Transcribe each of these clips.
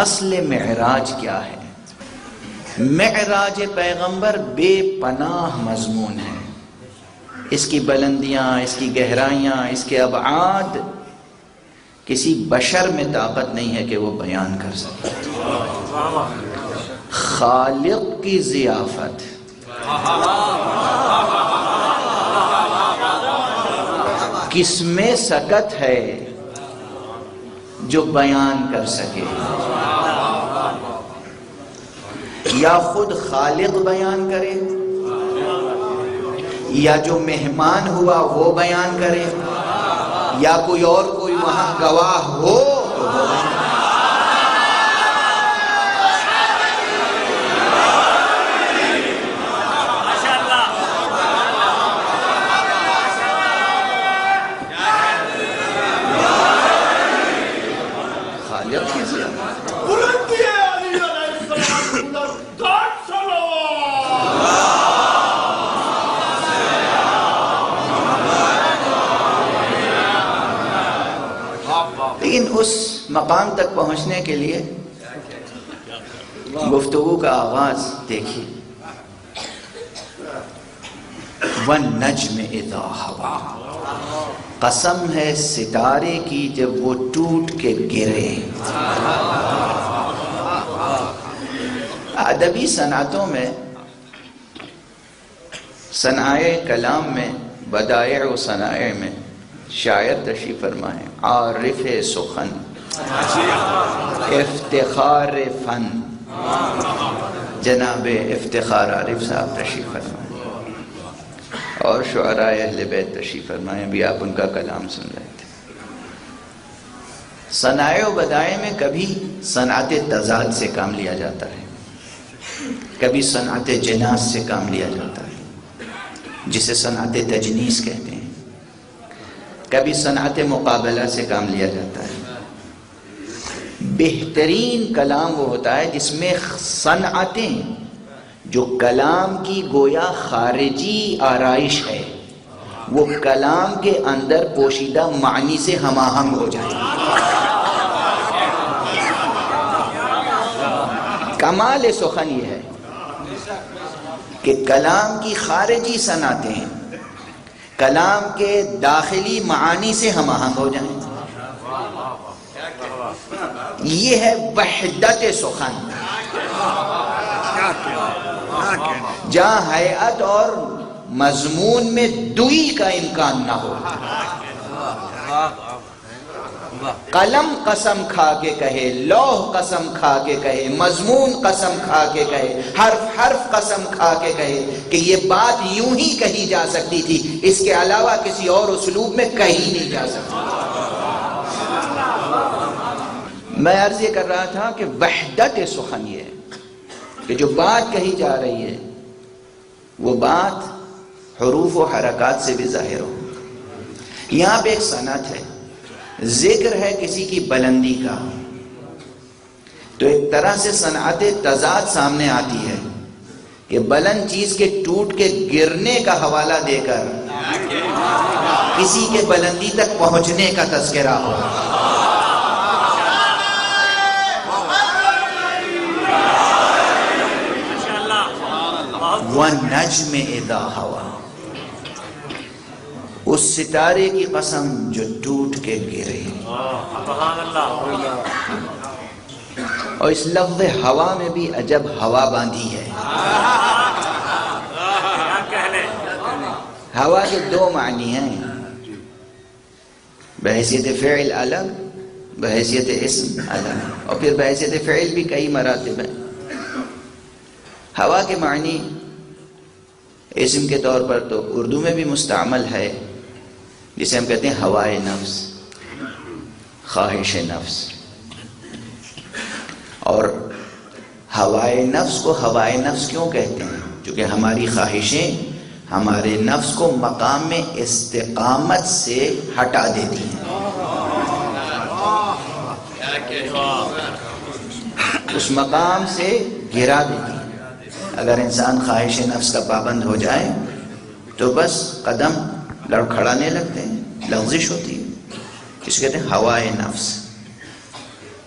اصل معراج کیا ہے؟ معراج پیغمبر بے پناہ مضمون ہے. اس کی بلندیاں، اس کی گہرائیاں، اس کے ابعاد کسی بشر میں طاقت نہیں ہے کہ وہ بیان کر سکے. خالق کی ضیافت، کس میں سکت ہے جو بیان کر سکے؟ یا خود خالق بیان کرے، یا جو مہمان ہوا وہ بیان کرے، یا کوئی اور کوئی وہاں گواہ ہو تو وہ بیان کرے. خالق کی ضیافت. لیکن اس مقام تک پہنچنے کے لیے گفتگو کا آغاز دیکھیے. وَالنَّجْمِ إِذَا هَوَىٰ، قسم ہے ستارے کی جب وہ ٹوٹ کے گرے. ادبی صنعتوں میں، صنائع کلام میں، بدائع و صنائع میں شاعر تشریف فرمائیں، عارف سخن، افتخار فن، جناب افتخار عارف صاحب تشریف فرمائیں، اور شعراء اہل بیت تشریف فرمائیں. ابھی آپ ان کا کلام سن رہے تھے. صنائع و بدائع میں کبھی صنعت تضاد سے کام لیا جاتا ہے، کبھی صنعت جناس سے کام لیا جاتا ہے جسے صنعت تجنیس کہتے ہیں، کبھی صنعت مقابلہ سے کام لیا جاتا ہے. بہترین کلام وہ ہوتا ہے جس میں صنعتیں جو کلام کی گویا خارجی آرائش ہے وہ کلام کے اندر پوشیدہ معنی سے ہم آہنگ ہو جائیں. کمال سخن یہ ہے کہ کلام کی خارجی صنعتیں کلام کے داخلی معانی سے ہم آہنگ ہو جائیں. یہ ہے وحدت سخن، جہاں ہیئت اور مضمون میں دوئی کا امکان نہ ہو. قلم قسم کھا کے کہے، لوح قسم کھا کے کہے، مضمون قسم کھا کے کہے، حرف حرف قسم کھا کے کہے کہ یہ بات یوں ہی کہی جا سکتی تھی، اس کے علاوہ کسی اور اسلوب میں کہی نہیں جا سکتی. میں عرض یہ کر رہا تھا کہ وحدت سخن یہ ہے کہ جو بات کہی جا رہی ہے وہ بات حروف و حرکات سے بھی ظاہر ہو. یہاں پہ ایک صنعت ہے، ذکر ہے کسی کی بلندی کا، تو ایک طرح سے صنعت تضاد سامنے آتی ہے کہ بلند چیز کے ٹوٹ کے گرنے کا حوالہ دے کر کسی کے بلندی تک پہنچنے کا تذکرہ ہو. وَالنَّجْمِ إِذَا هَوَىٰ، اس ستارے کی قسم جو ٹوٹ کے گرے. اور اس لفظ ہوا میں بھی عجب ہوا باندھی ہے. ہوا کے دو معنی ہیں، بحیثیت فعل الگ، بحیثیت اسم الگ، اور پھر بحیثیت فعل بھی کئی مراتب ہیں. ہوا کے معنی اسم کے طور پر تو اردو میں بھی مستعمل ہے، جسے ہم کہتے ہیں ہوائے نفس، خواہش نفس. اور ہوائے نفس کو ہوائے نفس کیوں کہتے ہیں؟ کیونکہ ہماری خواہشیں ہمارے نفس کو مقام میں استقامت سے ہٹا دیتی ہیں، اس مقام سے گرا دیتی ہیں. اگر انسان خواہش نفس کا پابند ہو جائے تو بس قدم لڑکھڑانے لگتے ہیں، لغزش ہوتی ہے. اس کو کہتے ہیں ہوائے نفس.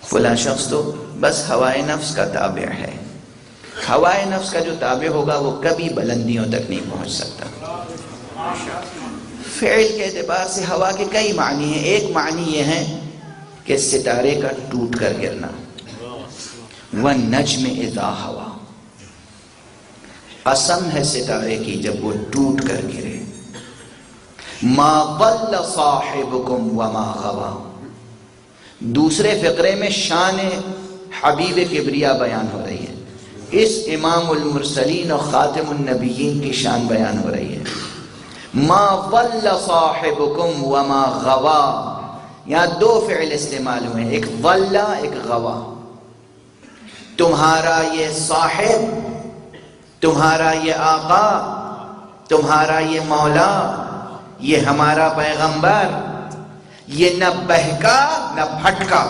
فلاں شخص تو بس ہوائے نفس کا تابع ہے. ہوائے نفس کا جو تابع ہوگا وہ کبھی بلندیوں تک نہیں پہنچ سکتا. فعل کے اعتبار سے ہوا کے کئی معنی ہیں. ایک معنی یہ ہے کہ ستارے کا ٹوٹ کر گرنا. وَالنَّجْمِ إِذَا هَوَى، قسم ہے ستارے کی جب وہ ٹوٹ کر گرے. مَا ضَلَّ صَاحِبُكُمْ وَمَا غَوَى، دوسرے فقرے میں شان حبیب کبریا بیان ہو رہی ہے. اس امام المرسلین اور خاتم النبیین کی شان بیان ہو رہی ہے. ما ضل صاحبکم وما غوا، یہاں دو فعل استعمال ہوئے ہیں، ایک ضل ایک غوا. تمہارا یہ صاحب، تمہارا یہ آقا، تمہارا یہ مولا، یہ ہمارا پیغمبر، یہ نہ بہکا نہ بھٹکا.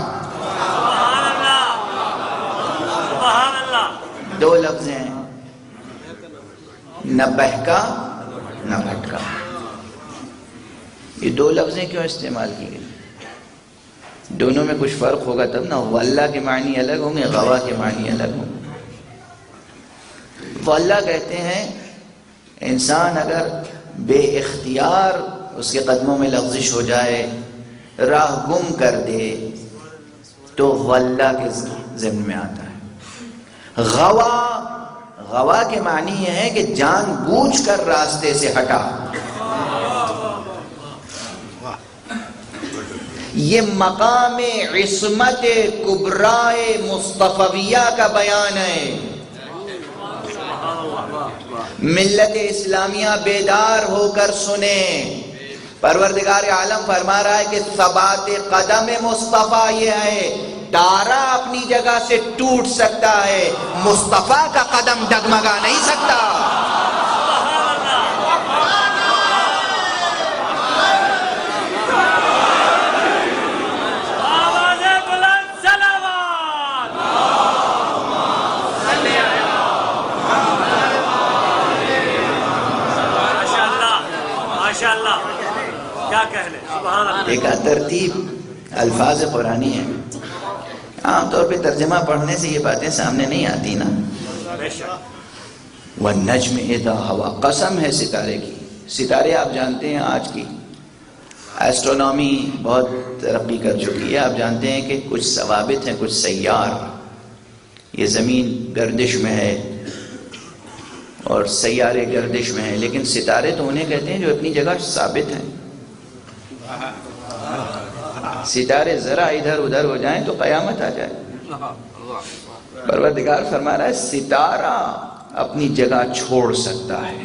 دو لفظ ہیں، نہ بہکا نہ بھٹکا. یہ دو لفظیں کیوں استعمال کی گئی؟ دونوں میں کچھ فرق ہوگا تب نا. واللہ کے معنی الگ ہوں گے، غوا کے معنی الگ ہوں گے. واللہ کہتے ہیں انسان اگر بے اختیار اس کے قدموں میں لغزش ہو جائے، راہ گم کر دے، تو واللہ کے ضمن میں آتا ہے. غوا کے معنی یہ ہے کہ جان بوجھ کر راستے سے ہٹا. یہ مقام عصمت کبرائے مصطفیہ کا بیان ہے. ملت اسلامیہ بیدار ہو کر سنیں. پروردگار عالم فرما رہا ہے کہ ثبات قدم مصطفیٰ یہ ہے، تارا اپنی جگہ سے ٹوٹ سکتا ہے، مصطفیٰ کا قدم ڈگمگا نہیں سکتا. ایک ترتیب الفاظ قرآنی ہے. عام طور پہ ترجمہ پڑھنے سے یہ باتیں سامنے نہیں آتی نا. وَالنَّجْمِ إِذَا هَوَى، قسم ہے ستارے کی. ستارے آپ جانتے ہیں آج کی ایسٹرونومی بہت ترقی کر چکی ہے. آپ جانتے ہیں کہ کچھ ثوابت ہیں، کچھ سیار. یہ زمین گردش میں ہے اور سیارے گردش میں ہیں، لیکن ستارے تو انہیں کہتے ہیں جو اپنی جگہ ثابت ہیں. ستارے ذرا ادھر ادھر ہو جائیں تو قیامت آ جائے. پروردگار فرما رہا ہے ستارہ اپنی جگہ چھوڑ سکتا ہے،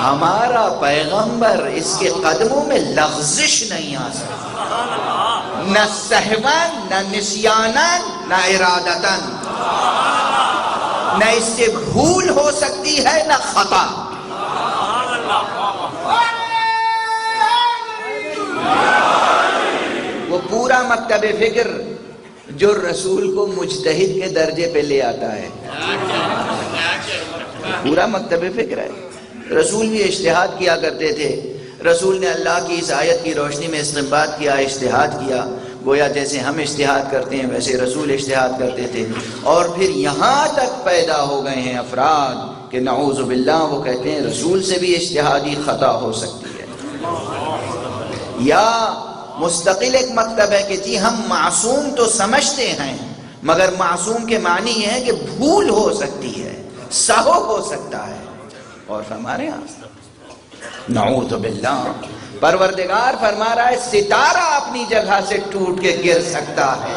ہمارا پیغمبر اس کے قدموں میں لغزش نہیں آ سکتا، نہ سہواً نہ نسیاناً نہ ارادتاً. نہ اس سے بھول ہو سکتی ہے نہ خطا. وہ پورا مکتب فکر جو رسول کو مجتہد کے درجے پہ لے آتا ہے، پورا مکتب فکر ہے. رسول بھی اجتہاد کیا کرتے تھے. رسول نے اللہ کی اس آیت کی روشنی میں استنباط کیا، اجتہاد کیا. گویا جیسے ہم اجتہاد کرتے ہیں ویسے رسول اجتہاد کرتے تھے. اور پھر یہاں تک پیدا ہو گئے ہیں افراد کہ نعوذ باللہ وہ کہتے ہیں رسول سے بھی اجتہادی خطا ہو سکتی ہے. یا مستقل ایک مکتب ہے کہ جی ہم معصوم تو سمجھتے ہیں، مگر معصوم کے معنی یہ ہے کہ بھول ہو سکتی ہے، سہو ہو سکتا ہے. اور ہمارے یہاں نعوذ باللہ پروردگار فرما رہا ہے ستارہ اپنی جگہ سے ٹوٹ کے گر سکتا ہے.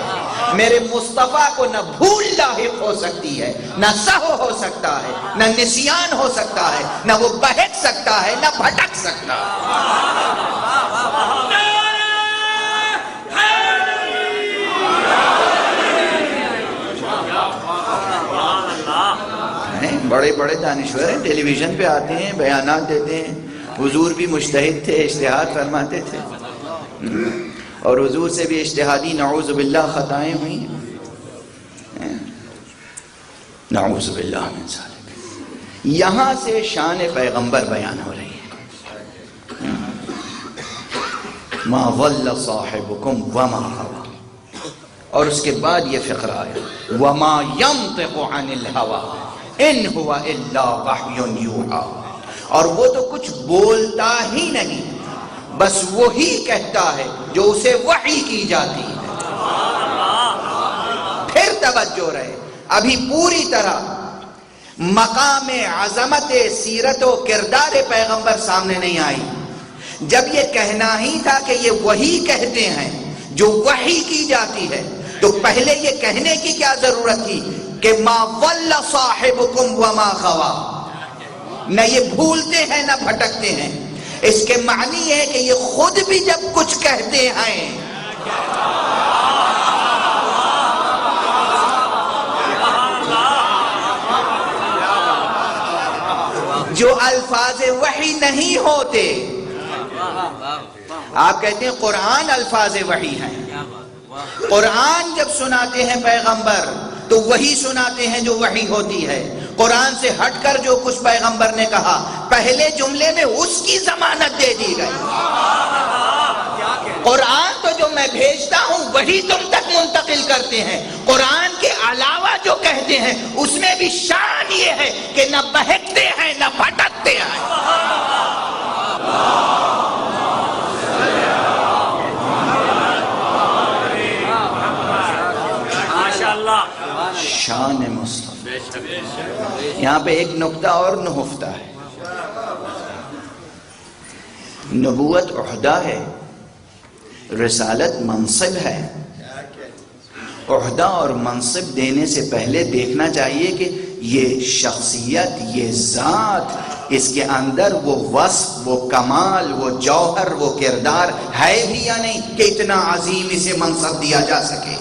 میرے مصطفیٰ کو نہ بھول لاحق ہو سکتی ہے، نہ سہو ہو سکتا ہے، نہ نسیان ہو سکتا ہے، نہ وہ بہک سکتا ہے، نہ بھٹک سکتا ہے. بڑے بڑے دانشور ہیں، ٹیلی ویژن پہ آتے ہیں، بیانات دیتے ہیں. حضور بھی مجتہد تھے، اجتہاد فرماتے تھے، اور حضور سے بھی اجتہادی نعوذ باللہ خطائیں ہوئی ہیں. نعوذ باللہ من ذالک. یہاں سے شان پیغمبر بیان ہو رہی ہے. ما ضل صاحبکم وما غوا. اور اس کے بعد یہ فقرہ آیا وَمَا يَنطِقُ عَنِ الْهَوَىٰ إِنْ هُوَ إِلَّا وَحْيٌ يُوحَىٰ، اور وہ تو کچھ بولتا ہی نہیں، بس وہی کہتا ہے جو اسے وحی کی جاتی ہے۔ پھر توجہ رہے، ابھی پوری طرح مقام عظمت سیرت و کردار پیغمبر سامنے نہیں آئی۔ جب یہ کہنا ہی تھا کہ یہ وہی کہتے ہیں جو وحی کی جاتی ہے، تو پہلے یہ کہنے کی کیا ضرورت تھی کہ ما ضل صاحبکم وما غوا، نہ یہ بھولتے ہیں نہ بھٹکتے ہیں۔ اس کے معنی ہے کہ یہ خود بھی جب کچھ کہتے ہیں جو الفاظ وحی نہیں ہوتے، آپ کہتے ہیں قرآن الفاظ وحی ہیں، قرآن جب سناتے ہیں پیغمبر تو وہی سناتے ہیں جو وحی ہوتی ہے۔ قرآن سے ہٹ کر جو کچھ پیغمبر نے کہا پہلے جملے میں اس کی ضمانت دے دی گئی۔ قرآن تو جو میں بھیجتا ہوں وہی تم تک منتقل کرتے ہیں، قرآن کے علاوہ جو کہتے ہیں اس میں بھی شان یہ ہے کہ نہ بہکتے ہیں نہ بھٹکتے ہیں۔ شان مصطفیٰ۔ یہاں پہ ایک نکتہ اور نہفتہ ہے، نبوت عہدہ ہے، رسالت منصب ہے۔ عہدہ اور منصب دینے سے پہلے دیکھنا چاہیے کہ یہ شخصیت، یہ ذات، اس کے اندر وہ وصف، وہ کمال، وہ جوہر، وہ کردار ہے بھی یا نہیں کہ اتنا عظیم اسے منصب دیا جا سکے۔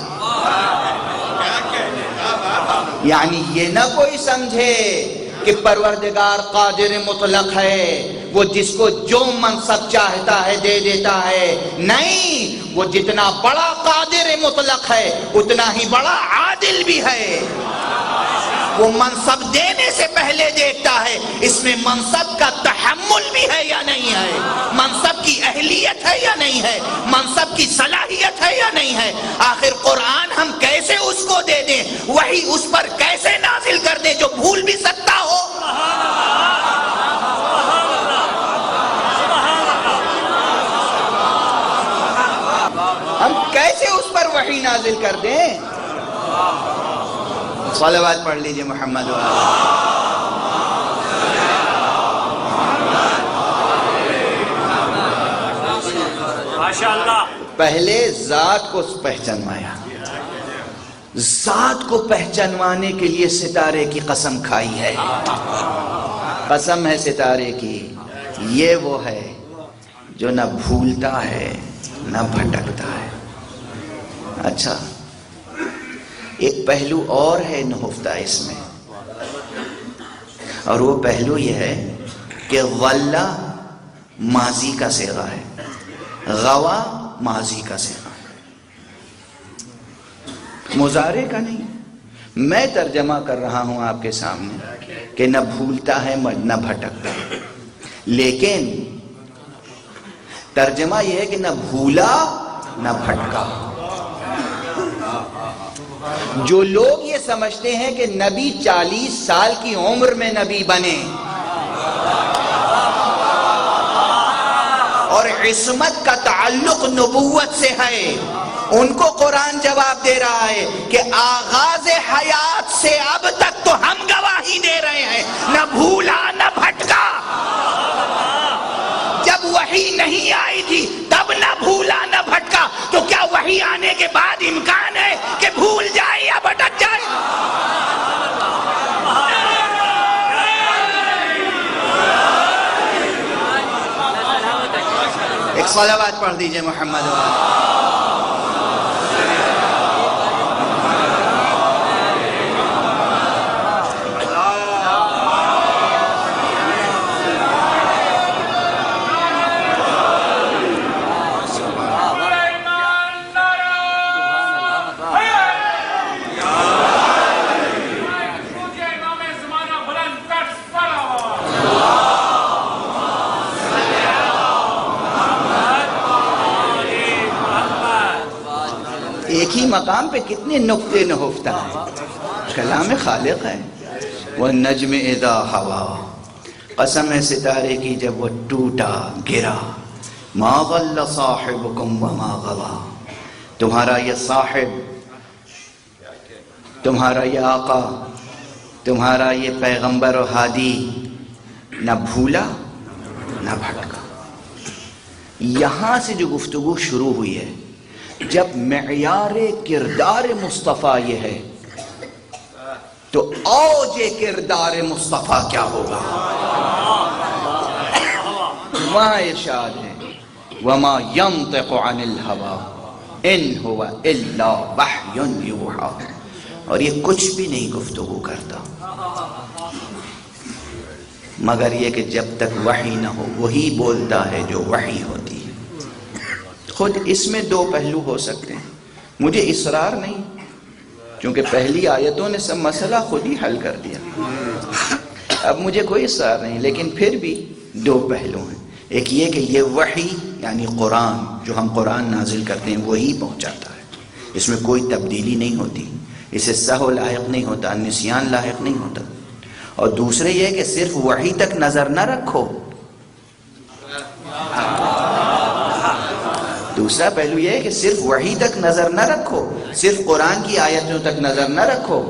یعنی یہ نہ کوئی سمجھے کہ پروردگار قادر مطلق ہے، وہ جس کو جو منصب چاہتا ہے دے دیتا ہے، نہیں، وہ جتنا بڑا قادر مطلق ہے اتنا ہی بڑا عادل بھی ہے۔ وہ منصب دینے سے پہلے دیکھتا ہے اس میں منصب کا تحمل بھی ہے یا نہیں ہے، منصب کی اہلیت ہے یا نہیں ہے، منصب کی صلاحیت ہے یا نہیں ہے۔ آخر قرآن ہم کیسے اس کو دے دیں، وہی اس پر کیسے نازل کر دیں جو بھول بھی سکتا ہو۔ ہم کیسے اس پر وحی نازل کر دیں؟ صلوات پڑھ لیجئے محمد ماشاءاللہ۔ پہلے ذات کو پہچانوایا، ذات کو پہچانوانے کے لیے ستارے کی قسم کھائی ہے۔ قسم ہے ستارے کی، یہ وہ ہے جو نہ بھولتا ہے نہ بھٹکتا ہے۔ اچھا، ایک پہلو اور ہے نہفتہ اس میں، اور وہ پہلو یہ ہے کہ غلہ ماضی کا صیغہ ہے، غوا ماضی کا صیغہ ہے، مضارع کا نہیں۔ میں ترجمہ کر رہا ہوں آپ کے سامنے کہ نہ بھولتا ہے نہ بھٹکتا ہے، لیکن ترجمہ یہ ہے کہ نہ بھولا نہ بھٹکا۔ جو لوگ یہ سمجھتے ہیں کہ نبی 40 سال کی عمر میں نبی بنے اور عصمت کا تعلق نبوت سے ہے، ان کو قرآن جواب دے رہا ہے کہ آغاز حیات سے اب تک تو ہم گواہی دے رہے ہیں، نہ بھولا نہ بھٹکا۔ جب وحی نہیں آئی تھی تب نہ بھولا نہ بھٹکا، تو کیا وحی آنے کے بعد امکان ہے کہ بھول جائے یا بھٹک جائے؟ ایک صلوات پڑھ دیجئے محمد مقام پہ کتنے نقطے نہفتہ ہیں. کلام خالق ہے. والنجم اذا ہوا، قسم ہے ستارے کی جب وہ ٹوٹا گرا. ما ضل صاحبکم وما غوا، تمہارا یہ صاحب، تمہارا یہ آقا، تمہارا یہ پیغمبر و ہادی نہ بھولا نہ بھٹکا. یہاں سے جو گفتگو شروع ہوئی ہے، جب معیار کردار مصطفیٰ یہ ہے تو اوج کردار مصطفیٰ کیا ہوگا؟ وہاں ارشاد ہے وما ينطق عن الهوى ان هو الا وحی یوحی، اور یہ کچھ بھی نہیں گفتگو کرتا مگر یہ کہ جب تک وحی نہ ہو وہی بولتا ہے جو وحی ہوتی ہے. خود اس میں دو پہلو ہو سکتے ہیں. مجھے اصرار نہیں، کیونکہ پہلی آیتوں نے سب مسئلہ خود ہی حل کر دیا. اب مجھے کوئی اصرار نہیں، لیکن پھر بھی دو پہلو ہیں. ایک یہ کہ یہ وحی یعنی قرآن جو ہم قرآن نازل کرتے ہیں وہی پہنچاتا ہے، اس میں کوئی تبدیلی نہیں ہوتی، اسے سہو لاحق نہیں ہوتا، نسیان لاحق نہیں ہوتا. اور دوسرے یہ کہ صرف وحی تک نظر نہ رکھو. دوسرا پہلو یہ ہے کہ صرف وحی تک نظر نہ رکھو، صرف قرآن کی آیتوں تک نظر نہ رکھو.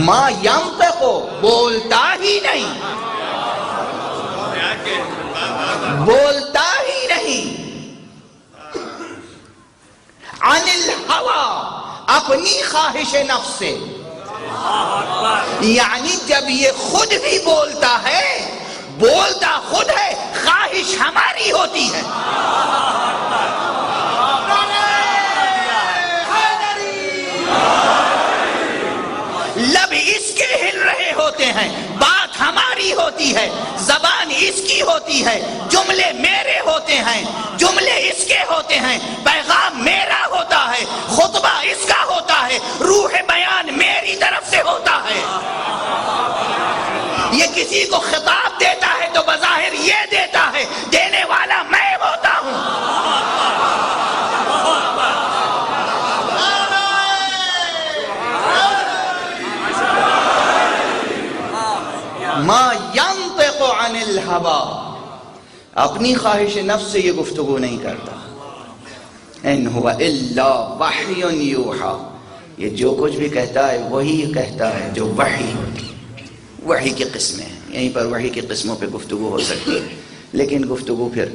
ما ینطق، بولتا ہی نہیں، بولتا ہی نہیں. عن الہوی، اپنی خواہش نفس سے، یعنی جب یہ خود بھی بولتا ہے، بولتا خود ہے، خواہش ہماری ہوتی ہے. لب اس کے ہل رہے ہوتے ہیں، بات ہماری ہوتی ہے، زبان اس کی ہوتی ہے، جملے میرے ہوتے ہیں، جملے اس کے ہوتے ہیں، پیغام میرا ہوتا ہے، خطبہ اس کا ہوتا ہے، روح بیان میری طرف سے ہوتا ہے. یہ کسی کو خطاب دیتا ہے تو بظاہر یہ دیتا ہے، دینے والا میں ہوتا ہوں. ما ینطق عن الہوی، اپنی خواہش نفس سے یہ گفتگو نہیں کرتا. ان هو الا وحی یوحی، یہ جو کچھ بھی کہتا ہے وہی کہتا ہے جو وحی ہوتی. وحی کی قسمیں ہیں، یہیں پر وحی کی قسموں پہ گفتگو ہو سکتی ہے، لیکن گفتگو پھر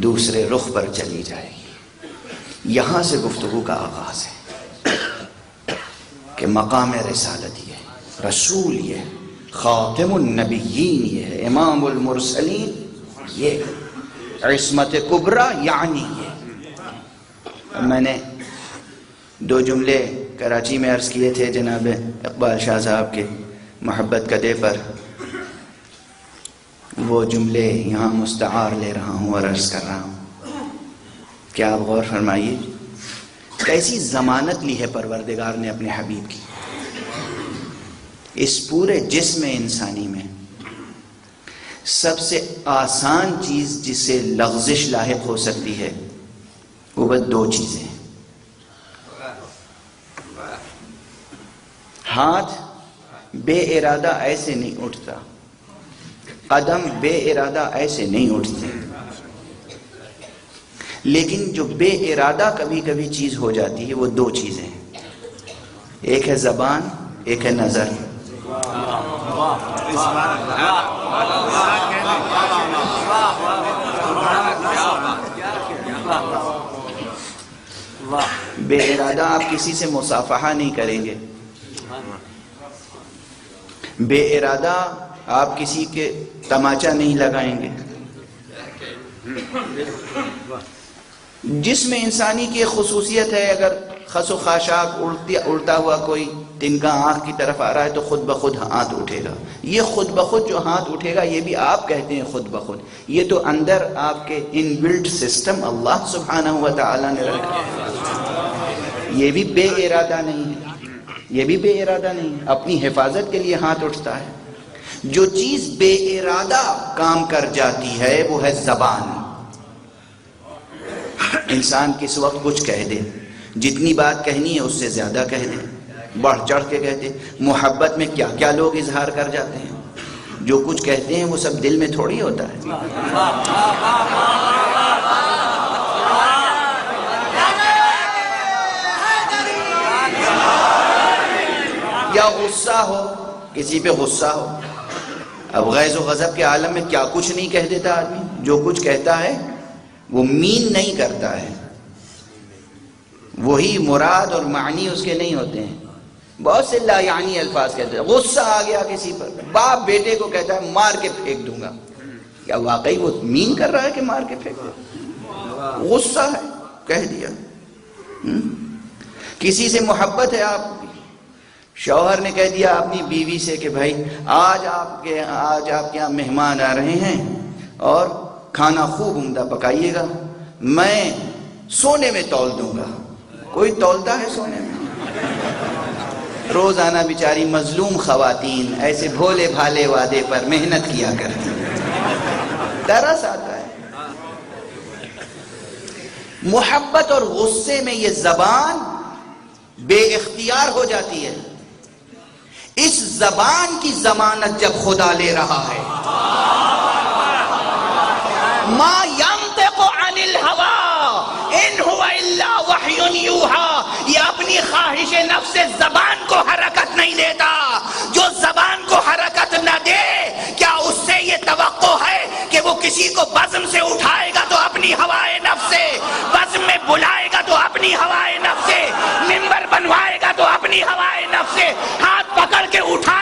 دوسرے رخ پر چلی جائے گی. یہاں سے گفتگو کا آغاز ہے کہ مقام رسالت یہ ہے، رسول یہ ہے، خاتم النبیین یہ ہے، امام المرسلین یہ ہے، عصمت کبریٰ یعنی یہ. میں نے دو جملے کراچی میں عرض کیے تھے جناب اقبال شاہ صاحب کے محبت کدے پر، وہ جملے یہاں مستعار لے رہا ہوں اور عرض کر رہا ہوں. کیا آپ غور فرمائیے کیسی ضمانت لی ہے پروردگار نے اپنے حبیب کی. اس پورے جسم انسانی میں سب سے آسان چیز جس سے لغزش لاحق ہو سکتی ہے وہ بس دو چیزیں ہیں. ہاتھ بے ارادہ ایسے نہیں اٹھتا، قدم بے ارادہ ایسے نہیں اٹھتے، لیکن جو بے ارادہ کبھی کبھی چیز ہو جاتی ہے وہ دو چیزیں ہیں، ایک ہے زبان، ایک ہے نظر. بے ارادہ آپ کسی سے مصافحہ نہیں کریں گے، بے ارادہ آپ کسی کے تماچا نہیں لگائیں گے. جسم انسانی کی خصوصیت ہے، اگر خس و خاشاک اڑتا ہوا کوئی تنکا آنکھ کی طرف آ رہا ہے تو خود بخود ہاتھ اٹھے گا. یہ خود بخود جو ہاتھ اٹھے گا یہ بھی آپ کہتے ہیں خود بخود، یہ تو اندر آپ کے ان بلٹ سسٹم اللہ سبحانہ و تعالی نے رکھا ہے. یہ بھی بے ارادہ نہیں ہے، یہ بھی بے ارادہ نہیں ہے، اپنی حفاظت کے لیے ہاتھ اٹھتا ہے. جو چیز بے ارادہ کام کر جاتی ہے وہ ہے زبان. انسان کس وقت کچھ کہہ دے، جتنی بات کہنی ہے اس سے زیادہ کہہ دیں، بڑھ چڑھ کے کہتے۔ محبت میں کیا کیا لوگ اظہار کر جاتے ہیں، جو کچھ کہتے ہیں وہ سب دل میں تھوڑی ہوتا ہے۔ یا غصہ ہو، کسی پہ غصہ ہو، اب غیظ و غضب کے عالم میں کیا کچھ نہیں کہہ دیتا آدمی، جو کچھ کہتا ہے وہ مین نہیں کرتا ہے، وہی مراد اور معنی اس کے نہیں ہوتے ہیں۔ بہت سے لا یعنی الفاظ کہتے ہیں، غصہ آ گیا کسی پر، باپ بیٹے کو کہتا ہے مار کے پھینک دوں گا، کیا واقعی وہ مین کر رہا ہے کہ مار کے پھینک دوں؟ غصہ ہے، کہہ دیا۔ کسی سے محبت ہے آپ کی، شوہر نے کہہ دیا اپنی بیوی سے کہ بھائی آج آپ کے یہاں مہمان آ رہے ہیں اور کھانا خوب عمدہ پکائیے گا، میں سونے میں تول دوں گا۔ کوئی تولتا ہے سونے میں؟ روزانہ بیچاری مظلوم خواتین ایسے بھولے بھالے وعدے پر محنت کیا کرتی، ترس آتا ہے۔ محبت اور غصے میں یہ زبان بے اختیار ہو جاتی ہے، اس زبان کی ضمانت جب خدا لے رہا ہے۔ ما ينطق عن الهوى ان هو الا وحی یوحی، یہ اپنی خواہش نفس زبان کو حرکت نہیں دیتا۔ جو زبان کو حرکت نہ دے، کیا اس سے یہ توقع ہے کہ وہ کسی کو بزم سے اٹھائے گا تو اپنی ہوائے نفس سے، بزم میں بلائے گا تو اپنی ہوائے نفس سے، منبر بنوائے گا تو اپنی ہوائے نفس سے، ہاتھ پکڑ کے اٹھا